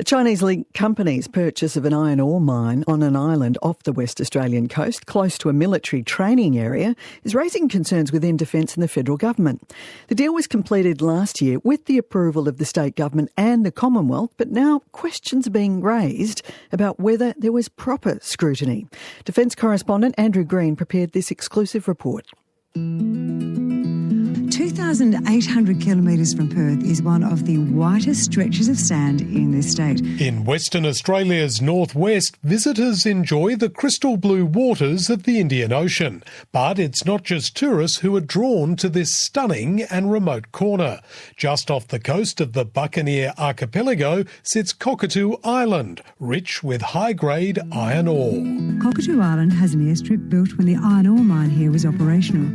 Chinese-linked company's purchase of an iron ore mine on an island off the West Australian coast, close to a military training area, is raising concerns within Defence and the federal government. The deal was completed last year with the approval of the state government and the Commonwealth, but now questions are being raised about whether there was proper scrutiny. Defence correspondent Andrew Green prepared this exclusive report. 2,800 kilometres from Perth is one of the whitest stretches of sand in this state. In Western Australia's northwest, visitors enjoy the crystal blue waters of the Indian Ocean. But it's not just tourists who are drawn to this stunning and remote corner. Just off the coast of the Buccaneer Archipelago sits Cockatoo Island, rich with high-grade iron ore. Cockatoo Island has an airstrip built when the iron ore mine here was operational,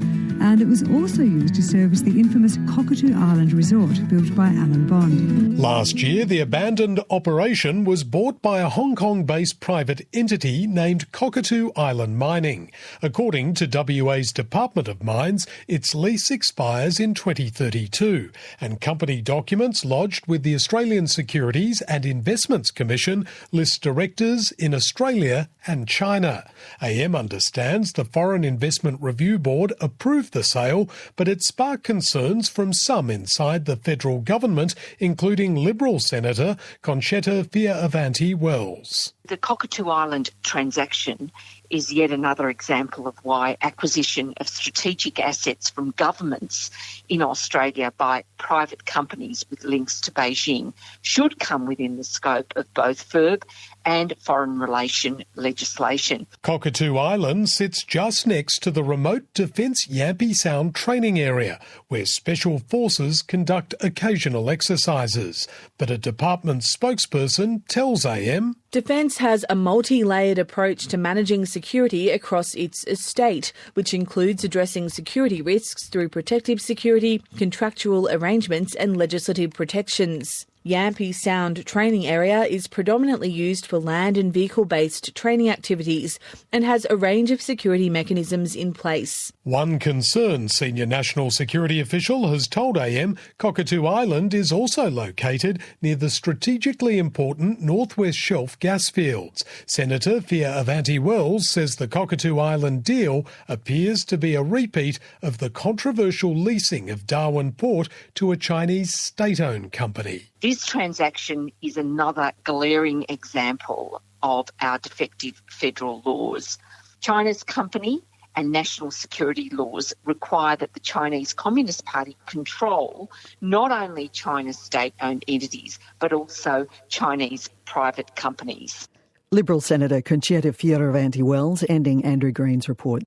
and it was also used to service the infamous Cockatoo Island Resort built by Alan Bond. Last year, the abandoned operation was bought by a Hong Kong-based private entity named Cockatoo Island Mining. According to WA's Department of Mines, its lease expires in 2032, and company documents lodged with the Australian Securities and Investments Commission list directors in Australia and China. AM understands the Foreign Investment Review Board approved the sale, but it sparked concerns from some inside the federal government, including Liberal Senator Concetta Fierravanti-Wells. The Cockatoo Island transaction is yet another example of why acquisition of strategic assets from governments in Australia by private companies with links to Beijing should come within the scope of both FIRB and foreign relation legislation. Cockatoo Island sits just next to the remote Defence Yampi Sound training area, where Special Forces conduct occasional exercises. But a department spokesperson tells AM, Defence has a multi-layered approach to managing security across its estate, which includes addressing security risks through protective security, contractual arrangements and legislative protections. Yampi Sound training area is predominantly used for land and vehicle-based training activities and has a range of security mechanisms in place. One concerned senior national security official has told AM Cockatoo Island is also located near the strategically important Northwest Shelf gas fields. Senator Fierravanti-Wells says the Cockatoo Island deal appears to be a repeat of the controversial leasing of Darwin Port to a Chinese state-owned company. This transaction is another glaring example of our defective federal laws. China's company and national security laws require that the Chinese Communist Party control not only China's state-owned entities, but also Chinese private companies. Liberal Senator Concetta Fierravanti-Wells ending Andrew Green's report.